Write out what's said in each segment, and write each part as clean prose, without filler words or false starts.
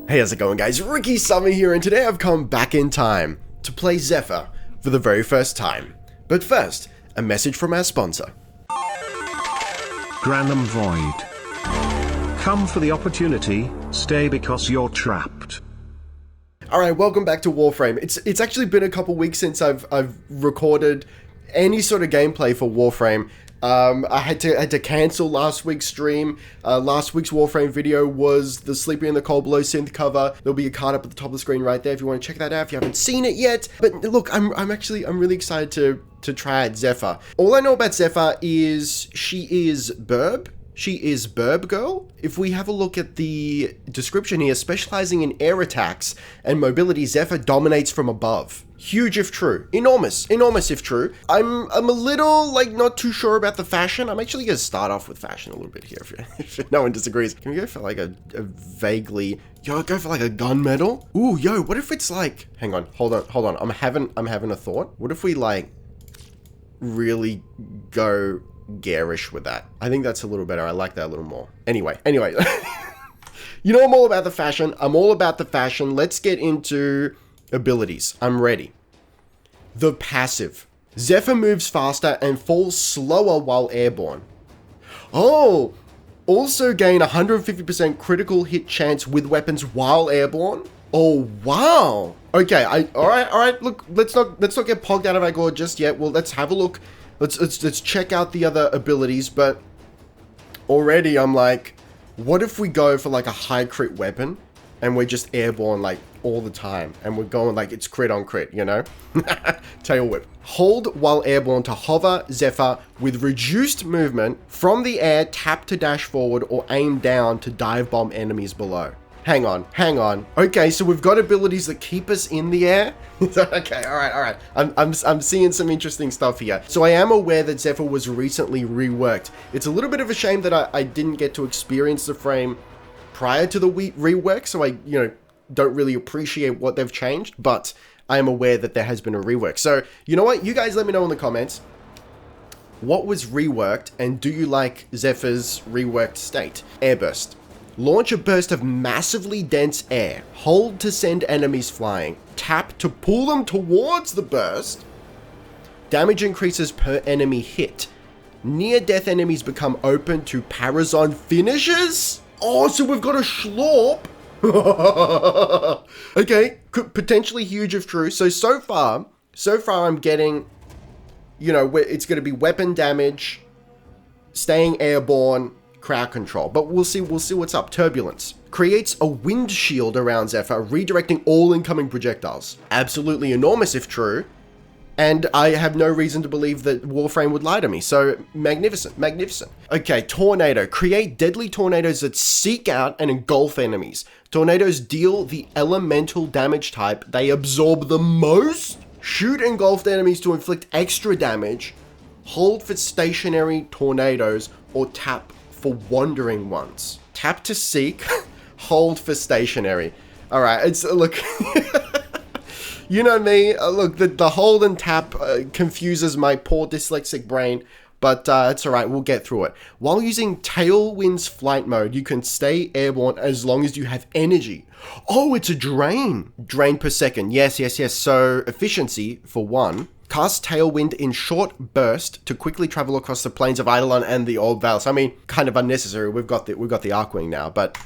Hey, how's it going, guys? Ricky Summer here, and today I've come back in time to play ZEPHYR for the very first time. But first, a message from our sponsor. Granum Void. Come for the opportunity, stay because you're trapped. Alright, welcome back to Warframe. It's actually been a couple weeks since I've recorded any sort of gameplay for Warframe. I had to cancel last week's stream. Last week's Warframe video was the Sleeping in the Cold Below synth cover. There'll be a card up at the top of the screen right there if you want to check that out if you haven't seen it yet. But look, I'm really excited to try out ZEPHYR. All I know about ZEPHYR is she is Burb. She is Burb Girl. If we have a look at the description here, specializing in air attacks and mobility, ZEPHYR dominates from above. Huge if true. Enormous if true. I'm a little, not too sure about the fashion. I'm actually going to start off with fashion a little bit here if no one disagrees. Can we go for a vaguely... Yo, go for a gunmetal? Ooh, yo, what if it's hang on, hold on. I'm having a thought. What if we really go garish with that? I think that's a little better. I like that a little more. Anyway. You know, I'm all about the fashion. Let's get into abilities. I'm ready. The passive. ZEPHYR moves faster and falls slower while airborne. Oh, also gain 150% critical hit chance with weapons while airborne. Oh, wow. Okay, all right. Look, let's not get pogged out of our gore just yet. Well, let's have a look. Let's check out the other abilities, but already I'm what if we go for a high crit weapon and we're just airborne all the time and we're going it's crit on crit, you know? Tail whip. Hold while airborne to hover ZEPHYR with reduced movement from the air, tap to dash forward or aim down to dive bomb enemies below. Hang on. Okay, so we've got abilities that keep us in the air. Okay, all right. I'm seeing some interesting stuff here. So I am aware that ZEPHYR was recently reworked. It's a little bit of a shame that I didn't get to experience the frame prior to the rework, so I, don't really appreciate what they've changed, but I am aware that there has been a rework. So, you know what? You guys let me know in the comments what was reworked, and do you like ZEPHYR's reworked state? Airburst. Launch a burst of massively dense air. Hold to send enemies flying. Tap to pull them towards the burst. Damage increases per enemy hit. Near-death enemies become open to Parazon finishes? Oh, so we've got a Schlorp. Okay, could potentially huge if true. So far I'm getting, it's going to be weapon damage, staying airborne, crowd control, but we'll see what's up. Turbulence creates a wind shield around ZEPHYR, redirecting all incoming projectiles. Absolutely enormous if true, and I have no reason to believe that Warframe would lie to me. So magnificent. Okay, tornado. Create deadly tornadoes that seek out and engulf enemies. Tornadoes deal the elemental damage type they absorb the most. Shoot engulfed enemies to inflict extra damage. Hold for stationary tornadoes or tap for wandering ones. Tap to seek, hold for stationary. All right, look, you know me. Look, the hold and tap confuses my poor dyslexic brain, but it's all right. We'll get through it. While using Tailwind's flight mode, you can stay airborne as long as you have energy. Oh, it's a drain. Drain per second. Yes. So efficiency for one. Cast Tailwind in short burst to quickly travel across the plains of Eidolon and the Old Vale. So, I mean, kind of unnecessary. We've got the Arcwing now, but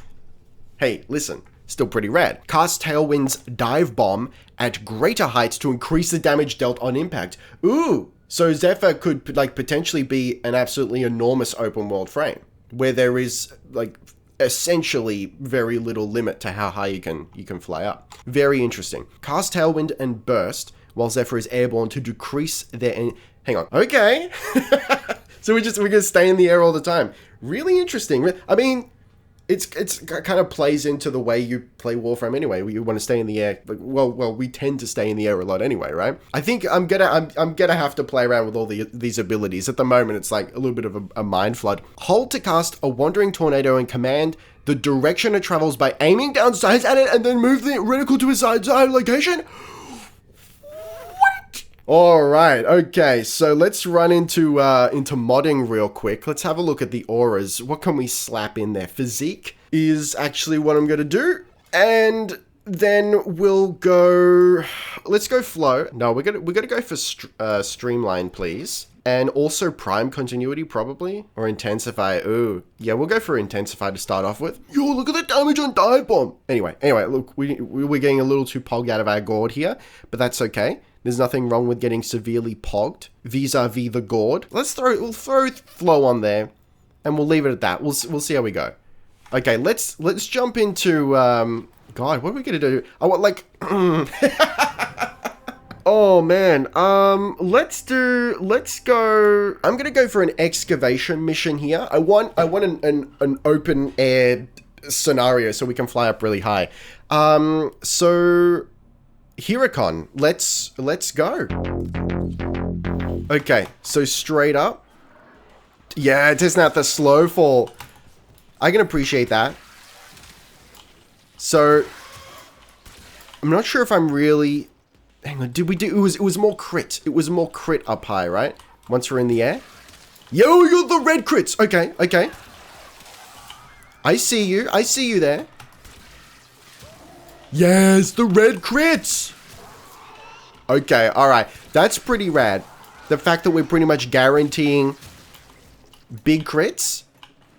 hey, listen, still pretty rad. Cast Tailwind's Dive Bomb at greater heights to increase the damage dealt on impact. Ooh, so ZEPHYR could potentially be an absolutely enormous open world frame where there is essentially very little limit to how high you can fly up. Very interesting. Cast Tailwind and Burst while ZEPHYR is airborne to decrease their... Hang on. Okay. So we're gonna stay in the air all the time. Really interesting. I mean, it's kind of plays into the way you play Warframe anyway. You want to stay in the air. Well, we tend to stay in the air a lot anyway, right? I think I'm gonna have to play around with all these abilities. At the moment, it's a little bit of a mind flood. Hold to cast a Wandering Tornado and command the direction it travels by aiming down sights at it and then move the reticle to its side location. All right, okay, so let's run into modding real quick. Let's have a look at the auras. What can we slap in there? Physique is actually what I'm going to do. And then we'll go... Let's go flow. No, we're gonna go for streamline, please. And also prime continuity, probably. Or intensify. Ooh. Yeah, we'll go for intensify to start off with. Yo, look at the damage on dive bomb. Anyway, look, we're getting a little too pogged out of our gourd here. But that's okay. There's nothing wrong with getting severely pogged vis-a-vis the gourd. We'll throw flow on there. And we'll leave it at that. We'll see how we go. Okay, let's jump into... God, what are we gonna do? I want like... Oh man, let's go. I'm gonna go for an excavation mission here. I want an open air scenario so we can fly up really high. So Hiracon, let's go. Okay, so straight up. Yeah, testing out the slow fall. I can appreciate that. So I'm not sure if I'm really... Hang on, did we do... It was more crit. It was more crit up high, right? Once we're in the air. Yo, you're the red crits. Okay, okay. I see you. I see you there. Yes, the red crits. Okay, alright. That's pretty rad. The fact that we're pretty much guaranteeing big crits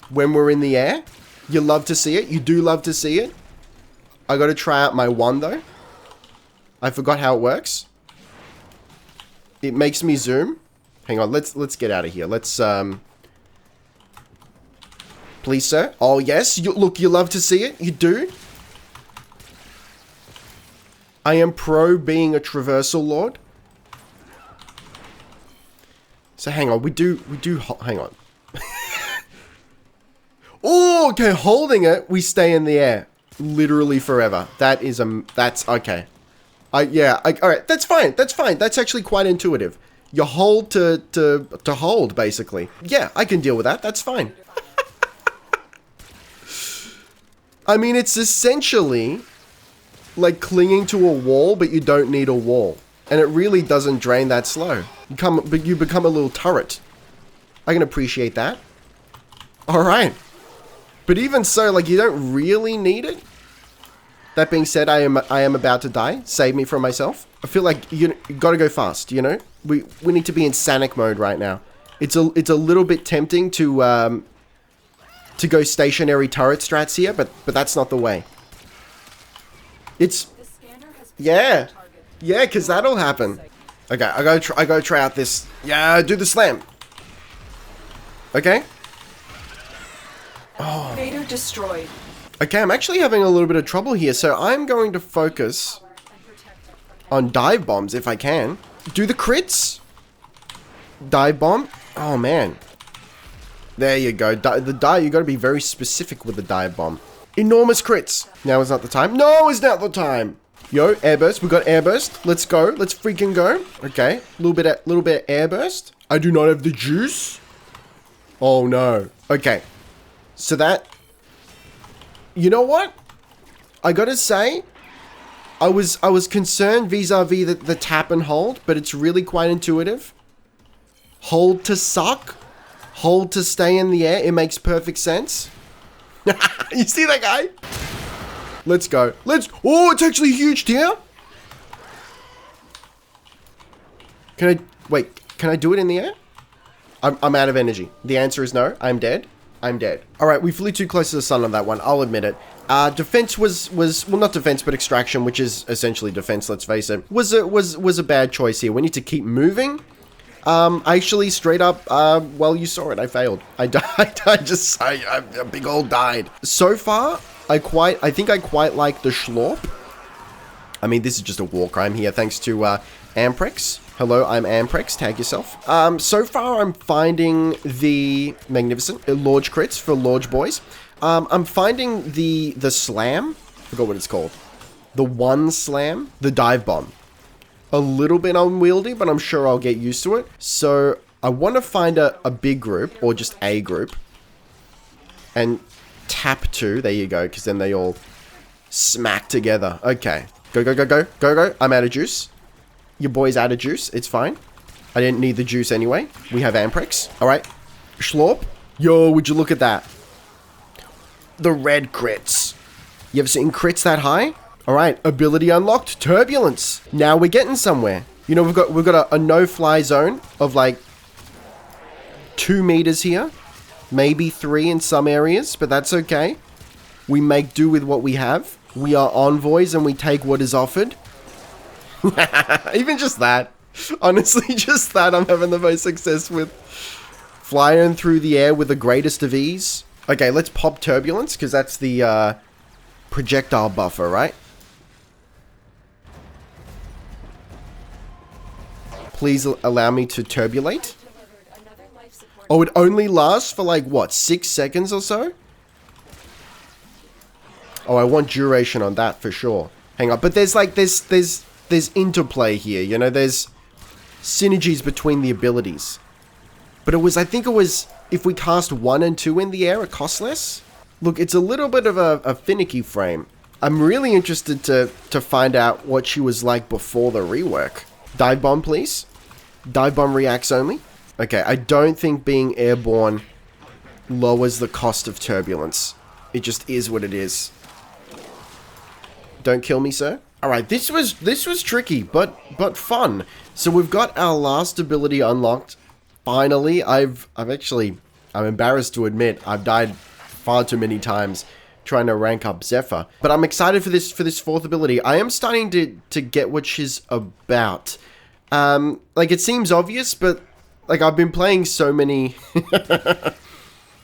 when we're in the air. You love to see it. You do love to see it. I gotta try out my one, though. I forgot how it works. It makes me zoom. Hang on, let's get out of here. Let's, please, sir. Oh, yes. Look, you love to see it. You do. I am pro being a traversal lord. So, hang on. We do, hang on. Oh, okay. Holding it, we stay in the air. Literally forever. That is, that's, okay. Yeah, alright, that's fine, that's fine. That's actually quite intuitive. You hold to hold, basically. Yeah, I can deal with that, that's fine. I mean, it's essentially like clinging to a wall, but you don't need a wall. And it really doesn't drain that slow. But you become a little turret. I can appreciate that. Alright. But even so, like, you don't really need it. That being said, I am about to die. Save me from myself. I feel like you gotta go fast, you know? We need to be in Sanic mode right now. It's a little bit tempting to go stationary turret strats here, but that's not the way. It's... Yeah. Yeah, because that'll happen. Okay, I gotta try out this... Yeah, do the slam. Okay. Oh. Vader destroyed. Okay, I'm actually having a little bit of trouble here, so I'm going to focus on dive bombs if I can. Do the crits. Dive bomb. Oh, man. There you go. You got to be very specific with the dive bomb. Enormous crits. Now is not the time. No, it's not the time. Yo, airburst. We got airburst. Let's go. Let's freaking go. Okay, little bit of airburst. I do not have the juice. Oh, no. Okay. So that... You know what? I gotta say, I was concerned vis-a-vis the tap and hold, but it's really quite intuitive. Hold to suck. Hold to stay in the air. It makes perfect sense. You see that guy? Let's go. Oh, it's actually huge here. Can I do it in the air? I'm out of energy. The answer is no. I'm dead. I'm dead. Alright, we flew too close to the sun on that one, I'll admit it. Defense was well, not defense, but extraction, which is essentially defense, let's face it, was a bad choice here. We need to keep moving. Actually, straight up, well, you saw it, I failed. I died, I big old died. So far, I think I quite like the Schlorp. I mean, this is just a war crime here, thanks to, Amprex. Hello, I'm Amprex, tag yourself. So far I'm finding the magnificent Lorge crits for Lorge boys. I'm finding the slam, forgot what it's called. The one slam, the dive bomb. A little bit unwieldy, but I'm sure I'll get used to it. So I want to find a big group, or just a group. And tap 2, there you go, because then they all smack together. Okay, go. I'm out of juice. Your boy's out of juice. It's fine. I didn't need the juice anyway. We have Amprex. Alright. Schlorp. Yo, would you look at that? The red crits. You ever seen crits that high? All right, ability unlocked, turbulence. Now we're getting somewhere. You know, we've got a no-fly zone of like 2 meters here, maybe 3 in some areas, but that's okay. We make do with what we have. We are envoys and we take what is offered. Even just that. Honestly, just that I'm having the most success with. Flying through the air with the greatest of ease. Okay, let's pop turbulence, because that's the projectile buffer, right? Please allow me to turbulate. Oh, it only lasts for like, what, 6 seconds or so? Oh, I want duration on that for sure. Hang on, but there's like, there's interplay here, you know, there's synergies between the abilities. But I think it was, if we cast 1 and 2 in the air, it costs less. Look, it's a little bit of a finicky frame. I'm really interested to find out what she was like before the rework. Dive bomb, please. Dive bomb reacts only. Okay, I don't think being airborne lowers the cost of turbulence. It just is what it is. Don't kill me, sir. All right, this was tricky, but fun. So we've got our last ability unlocked. Finally, I'm embarrassed to admit I've died far too many times trying to rank up ZEPHYR, but I'm excited for this 4th ability. I am starting to get what she's about. Like, it seems obvious, but like, I've been playing so many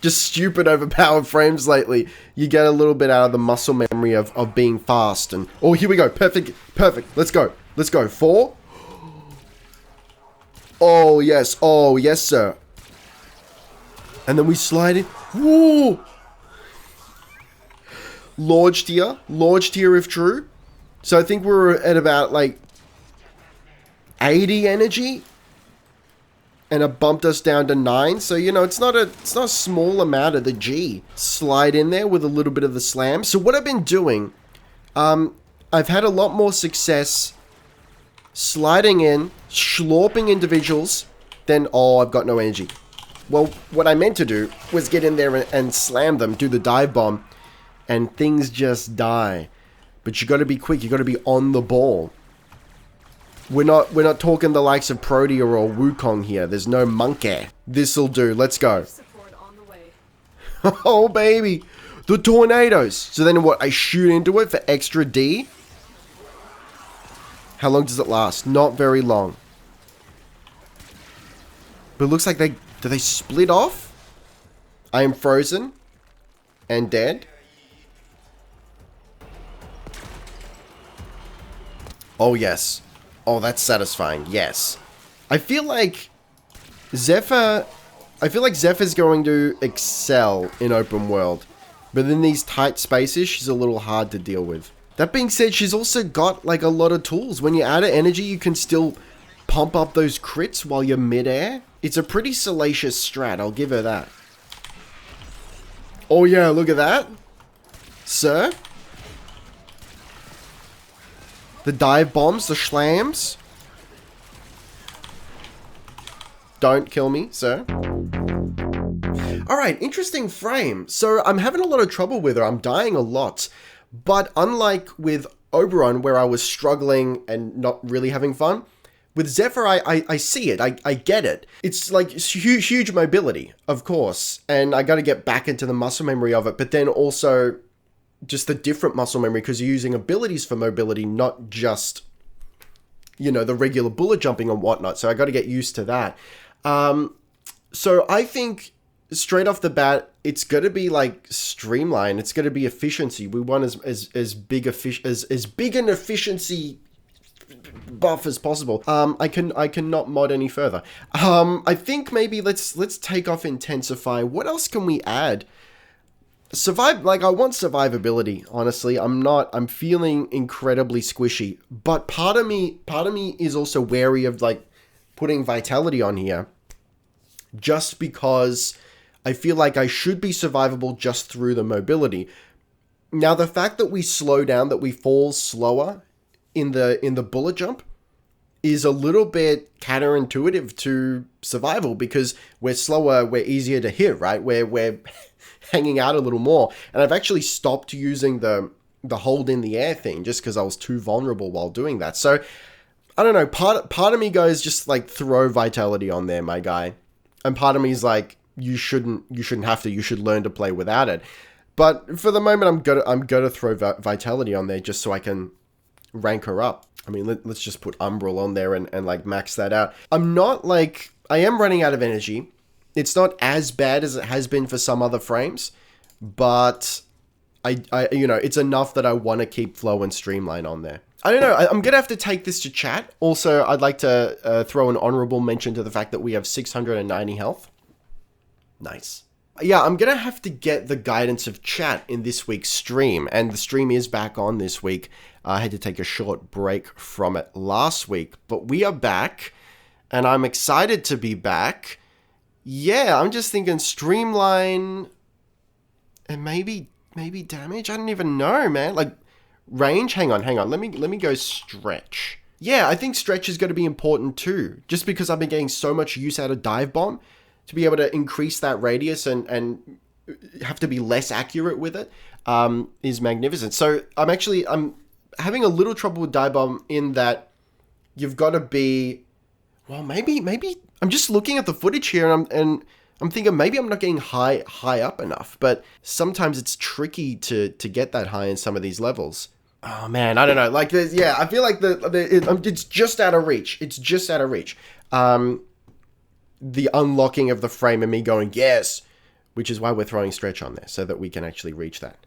just stupid overpowered frames lately. You get a little bit out of the muscle memory of being fast. And oh, here we go. Perfect. Let's go. 4. Oh yes, sir. And then we slide in. Woo! Lodged here if true. So I think we're at about like 80 energy, and it bumped us down to 9. So, you know, it's not a small amount of the G. Slide in there with a little bit of the slam. So what I've been doing, I've had a lot more success sliding in, slurping individuals, then, oh, I've got no energy. Well, what I meant to do was get in there and slam them, do the dive bomb, and things just die. But you got to be quick. You got to be on the ball. We're not talking the likes of Protea or Wukong here. There's no monkey. This'll do. Let's go. Oh, baby. The tornadoes. So then what? I shoot into it for extra D. How long does it last? Not very long. But it looks like do they split off? I am frozen and dead. Oh, yes. Oh, that's satisfying. Yes. I feel like ZEPHYR's going to excel in open world. But in these tight spaces, she's a little hard to deal with. That being said, she's also got like a lot of tools. When you're out of energy, you can still pump up those crits while you're midair. It's a pretty salacious strat, I'll give her that. Oh yeah, look at that. Sir? The dive bombs, the shlams. Don't kill me, sir. Alright, interesting frame. So I'm having a lot of trouble with her. I'm dying a lot. But unlike with Oberon, where I was struggling and not really having fun, with ZEPHYR, I see it. I get it. It's like huge mobility, of course. And I got to get back into the muscle memory of it. But then also just the different muscle memory, because you're using abilities for mobility, not just, you know, the regular bullet jumping and whatnot. So I got to get used to that. So I think straight off the bat, it's going to be like streamline. It's going to be efficiency. We want as big an efficiency buff as possible. I cannot mod any further. I think maybe let's take off intensify. What else can we add? I want survivability, honestly. I'm feeling incredibly squishy, but part of me is also wary of like putting vitality on here, just because I feel like I should be survivable just through the mobility. Now, the fact that we slow down, that we fall slower in the bullet jump, is a little bit counterintuitive to survival, because we're slower, we're easier to hit, right? We're hanging out a little more. And I've actually stopped using the the hold in the air thing just because I was too vulnerable while doing that. So I don't know. Part of me goes just like throw vitality on there, my guy, and part of me is like you shouldn't have to. You should learn to play without it. But for the moment, I'm gonna throw vitality on there just so I can rank her up. I mean, let's just put Umbral on there and like max that out. I am running out of energy. It's not as bad as it has been for some other frames, but I it's enough that I want to keep Flow and Streamline on there. I don't know. I'm going to have to take this to chat. Also, I'd like to throw an honorable mention to the fact that we have 690 health. Nice. Yeah, I'm going to have to get the guidance of chat in this week's stream, and the stream is back on this week. I had to take a short break from it last week, but we are back, and I'm excited to be back. Yeah, I'm just thinking Streamline and maybe damage. I don't even know, man. Like range. Hang on. Let me go Stretch. Yeah, I think Stretch is going to be important too, just because I've been getting so much use out of Dive Bomb. To be able to increase that radius and have to be less accurate with it is magnificent. So I'm having a little trouble with Dive Bomb in that you've got to be, well, maybe I'm just looking at the footage here and I'm thinking maybe I'm not getting high up enough, but sometimes it's tricky to get that high in some of these levels. Oh man, I don't know. Like I feel like it's just out of reach. It's just out of reach. The unlocking of the frame and me going, yes, which is why we're throwing Stretch on there so that we can actually reach that.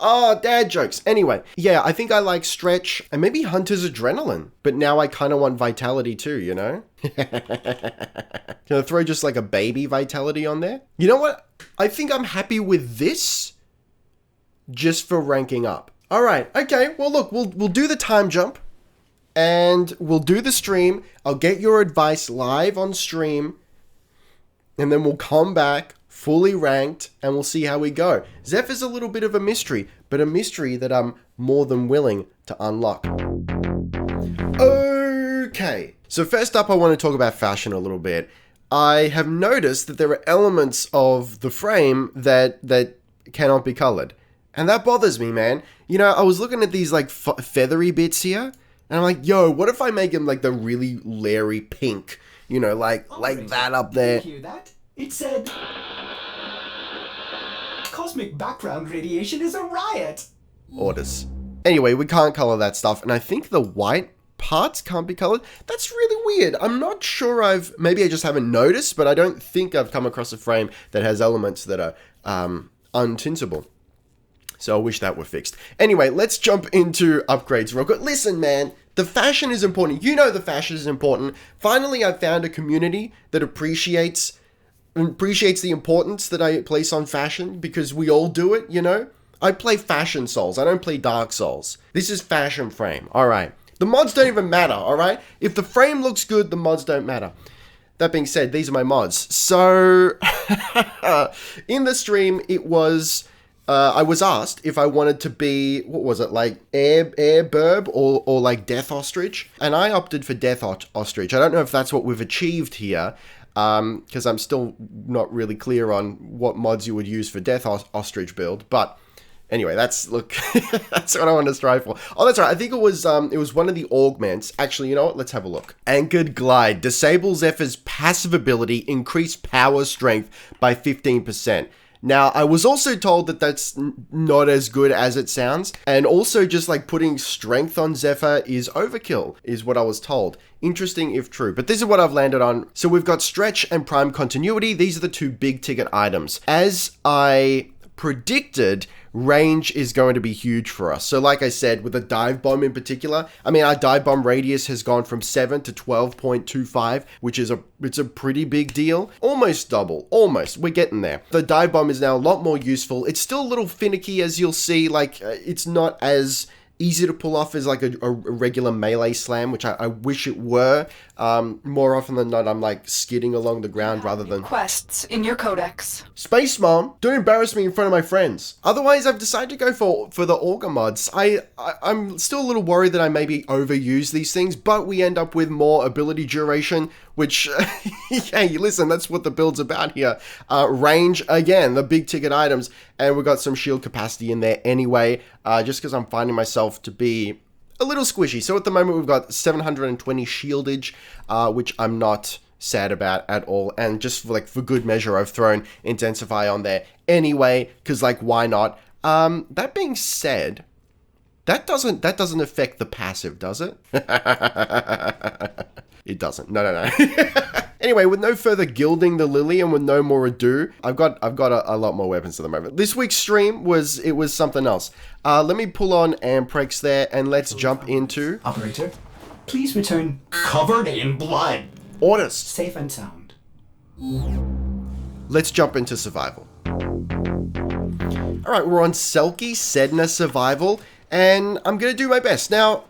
Oh, dad jokes. Anyway, yeah, I think I like Stretch and maybe Hunter's Adrenaline, but now I kind of want Vitality too, you know? Can I throw just like a baby Vitality on there? You know what? I think I'm happy with this just for ranking up. All right. Okay. Well, look, we'll do the time jump. And we'll do the stream. I'll get your advice live on stream. And then we'll come back fully ranked and we'll see how we go. Zephyr's a little bit of a mystery, but a mystery that I'm more than willing to unlock. Okay. So first up, I want to talk about fashion a little bit. I have noticed that there are elements of the frame that cannot be colored. And that bothers me, man. You know, I was looking at these like feathery bits here. And I'm like, yo, what if I make him like the really Larry pink? You know, like that up there. Did you hear that? It said, cosmic background radiation is a riot. Orders. Anyway, we can't color that stuff. And I think the white parts can't be colored. That's really weird. I'm not sure maybe I just haven't noticed, but I don't think I've come across a frame that has elements that are untintable. So I wish that were fixed. Anyway, let's jump into upgrades real quick. Listen, man, the fashion is important. You know the fashion is important. Finally, I found a community that appreciates the importance that I place on fashion because we all do it, you know? I play Fashion Souls. I don't play Dark Souls. This is Fashion Frame. All right. The mods don't even matter, all right? If the frame looks good, the mods don't matter. That being said, these are my mods. So, in the stream, it was... I was asked if I wanted to be, what was it, like air burb or like Death Ostrich, and I opted for Death Ostrich. I don't know if that's what we've achieved here, because I'm still not really clear on what mods you would use for Death Ostrich build, but anyway, that's what I want to strive for. Oh, that's right, I think it was one of the augments. Actually, you know what, let's have a look. Anchored Glide, disable Zephyr's passive ability, increase power strength by 15%. Now, I was also told that that's not as good as it sounds, and also just like putting strength on Zephyr is overkill, is what I was told. Interesting if true, but this is what I've landed on. So we've got Stretch and Prime Continuity. These are the two big ticket items. As I predicted, range is going to be huge for us. So like I said, with the Dive Bomb in particular, I mean, our Dive Bomb radius has gone from 7 to 12.25, which is it's a pretty big deal. Almost double, almost. We're getting there. The Dive Bomb is now a lot more useful. It's still a little finicky, as you'll see. Like, it's not as easy to pull off as like a regular melee slam, which I wish it were. More often than not, I'm like skidding along the ground rather than... Quests in your codex. Space Mom, don't embarrass me in front of my friends. Otherwise, I've decided to go for the Auger mods. I'm still a little worried that I maybe overuse these things, but we end up with more ability duration, which, hey, listen, that's what the build's about here. Range, again, the big ticket items, and we've got some shield capacity in there anyway, just because I'm finding myself to be a little squishy. So at the moment, we've got 720 shieldage, which I'm not sad about at all, and just for good measure, I've thrown Intensify on there anyway, because why not? That being said, that doesn't affect the passive, does it? It doesn't. No. Anyway, with no further gilding the lily and with no more ado, I've got a lot more weapons at the moment. This week's stream was something else. Let me pull on Amprex there and let's jump into Operator, please return covered in blood. orders. Safe and sound. Let's jump into survival. All right, we're on Selkie Sedna survival, and I'm gonna do my best. Now,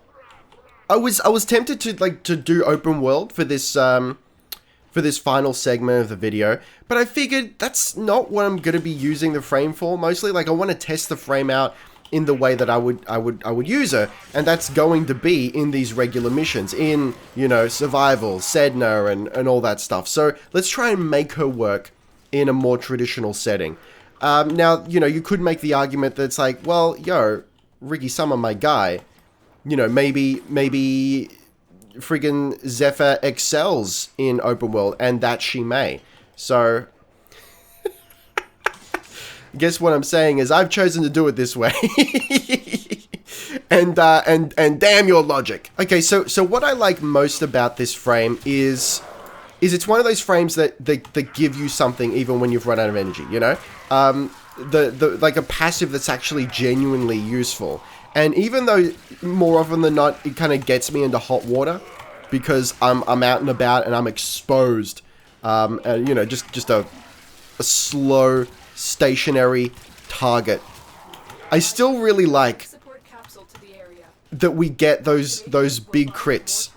I was tempted to do open world for this final segment of the video, but I figured that's not what I'm gonna be using the frame for. Mostly, I want to test the frame out in the way that I would use her, and that's going to be in these regular missions, in survival, Sedna, and all that stuff. So let's try and make her work in a more traditional setting. Now, you could make the argument that it's well, Ricky Summer, my guy, maybe friggin' ZEPHYR excels in open world, and that she may. So, guess what I'm saying is I've chosen to do it this way. and damn your logic. Okay, so what I like most about this frame is it's one of those frames that give you something even when you've run out of energy, a passive that's actually genuinely useful. And even though more often than not it kind of gets me into hot water because I'm out and about and I'm exposed, and just a slow stationary target, I still really like that we get those big crits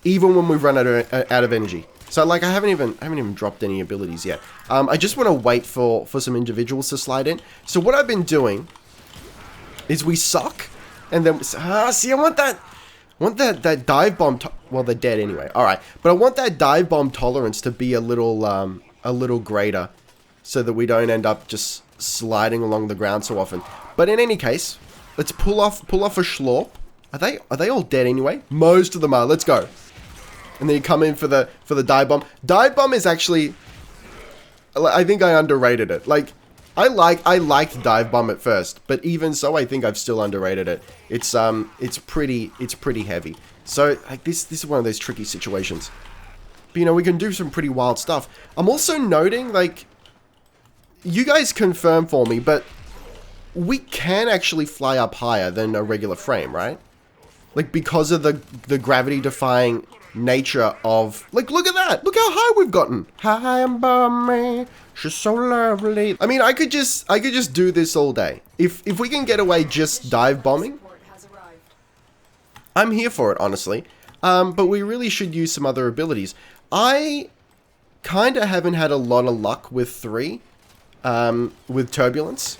even when we've run out of energy. So I haven't even dropped any abilities yet. I just want to wait for some individuals to slide in. So what I've been doing is we suck, and then see, I want that dive bomb. Well, they're dead anyway. All right, but I want that dive bomb tolerance to be a little greater, so that we don't end up just sliding along the ground so often. But in any case, let's pull off a schlorp. Are they all dead anyway? Most of them are. Let's go. And then you come in for the dive bomb. Dive bomb is actually, I think I underrated it. I liked dive bomb at first, but even so, I think I've still underrated it. It's pretty heavy. So this is one of those tricky situations. But we can do some pretty wild stuff. I'm also noting you guys confirm for me, but we can actually fly up higher than a regular frame, right? Because of the gravity defying nature of look at that, look how high we've gotten. High and balmy, she's so lovely. I mean, I could just do this all day if we can get away just dive bombing. I'm here for it, honestly. But we really should use some other abilities. I kind of haven't had a lot of luck with 3 with turbulence.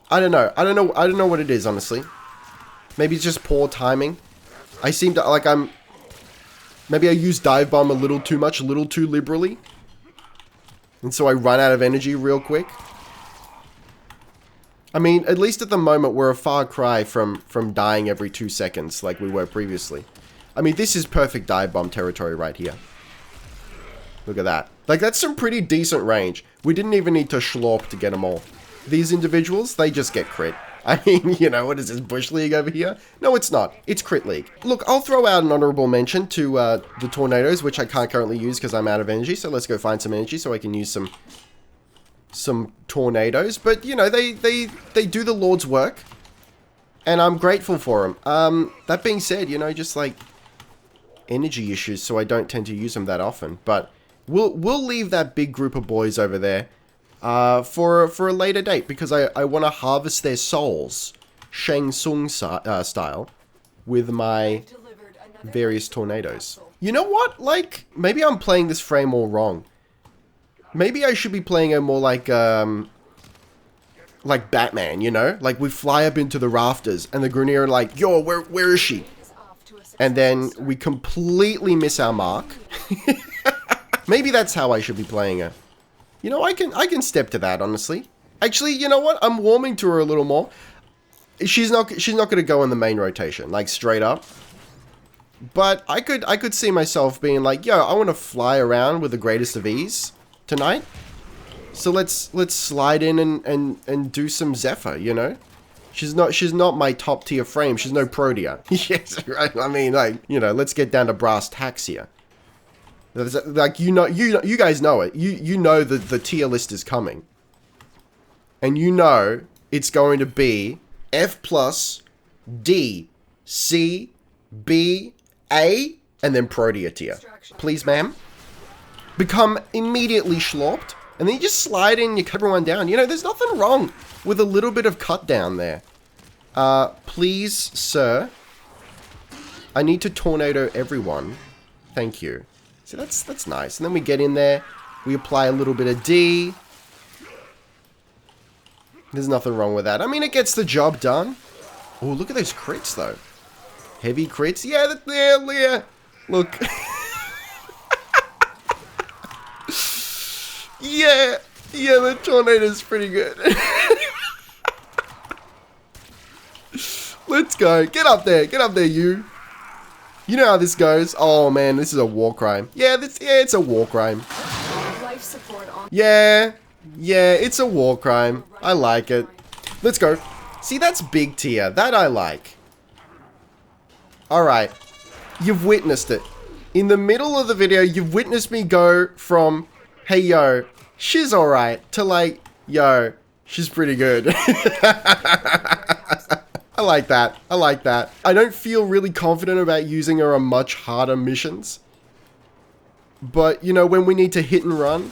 I don't know what it is, honestly. Maybe it's just poor timing. I seem to, maybe I use dive bomb a little too much, a little too liberally. And so I run out of energy real quick. I mean, at least at the moment, we're a far cry from dying every 2 seconds like we were previously. I mean, this is perfect dive bomb territory right here. Look at that. That's some pretty decent range. We didn't even need to schlorp to get them all. These individuals, they just get crit. I mean, what is this, Bush League over here? No, it's not. It's Crit League. Look, I'll throw out an honorable mention to the tornadoes, which I can't currently use because I'm out of energy. So let's go find some energy so I can use some tornadoes. But, they do the Lord's work. And I'm grateful for them. That being said, just energy issues, so I don't tend to use them that often. But we'll leave that big group of boys over there for a later date, because I want to harvest their souls, Shang Tsung style, with my various tornadoes. You know what? Maybe I'm playing this frame all wrong. Maybe I should be playing it more like Batman, we fly up into the rafters, and the Grenier are yo, where is she? and then we completely miss our mark. Maybe that's how I should be playing her. You know, I can step to that, honestly. Actually, you know what? I'm warming to her a little more. She's not going to go in the main rotation, like straight up. But I could see myself being like, yo, I want to fly around with the greatest of ease tonight. So let's slide in and do some ZEPHYR, you know? She's not my top tier frame. She's no Protea. Yes, right. I mean, like, you know, let's get down to brass tacks here. Like, you guys know it. You know that the tier list is coming. And you know it's going to be F+, D, C, B, A, and then Protea tier. Please, ma'am. Become immediately schlorped, and then you just slide in, you cut everyone down. You know, there's nothing wrong with a little bit of cut down there. Please, sir. I need to tornado everyone. Thank you. See, that's nice. And then we get in there, we apply a little bit of D. There's nothing wrong with that. I mean, it gets the job done. Oh, look at those crits, though. Heavy crits. Yeah, yeah. Look. Yeah, the tornado's pretty good. Let's go. Get up there, you. You know how this goes. Oh, man, this is a war crime. Yeah, it's a war crime. Life support on. Yeah, it's a war crime. I like it. Let's go. See, that's big tier. That I like. Alright. You've witnessed it. In the middle of the video, you've witnessed me go from, hey, yo, she's alright, to like, yo, she's pretty good. I like that. I don't feel really confident about using her on much harder missions. But, you know, when we need to hit and run,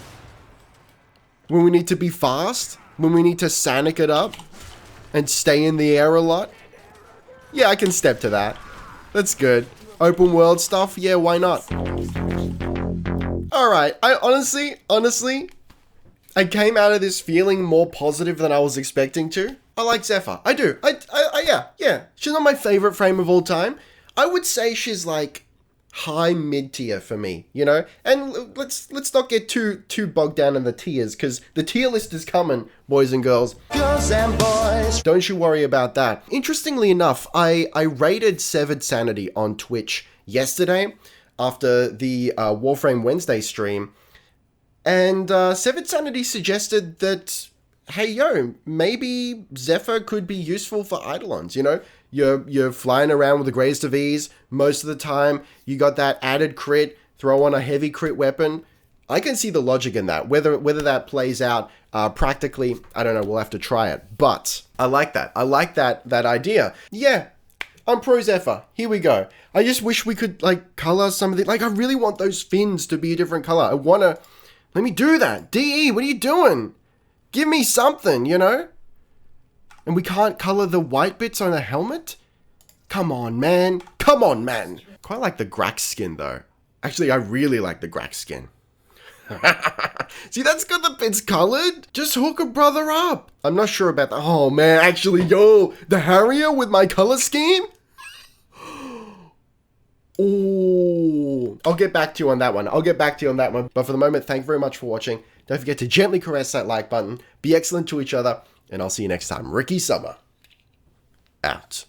when we need to be fast, when we need to Sonic it up and stay in the air a lot, yeah, I can step to that. That's good. Open world stuff, yeah, why not? Alright, I honestly, I came out of this feeling more positive than I was expecting to. I like ZEPHYR. I do. Yeah. She's not my favorite frame of all time. I would say she's like high mid tier for me, you know? And let's not get too bogged down in the tiers, because the tier list is coming, boys and girls. Girls and boys. Don't you worry about that. Interestingly enough, I rated Severed Sanity on Twitch yesterday after the Warframe Wednesday stream. And Severed Sanity suggested that, hey, yo, maybe ZEPHYR could be useful for Eidolons, you know? You're flying around with the greatest of ease most of the time. You got that added crit, throw on a heavy crit weapon. I can see the logic in that. Whether that plays out practically, I don't know, we'll have to try it. But I like that. I like that idea. Yeah, I'm pro ZEPHYR. Here we go. I just wish we could, like, color some of the... Like, I really want those fins to be a different color. I want to... Let me do that. DE, what are you doing? Give me something, you know? And we can't color the white bits on a helmet? Come on, man. Come on, man. Quite like the Grax skin, though. Actually, I really like the Grax skin. See, that's got the bits colored. Just hook a brother up. I'm not sure about that. Oh, man. Actually, yo, the Harrier with my color scheme? Oh, I'll get back to you on that one. But for the moment, thank you very much for watching. Don't forget to gently caress that like button. Be excellent to each other. And I'll see you next time. Ricky Summer. Out.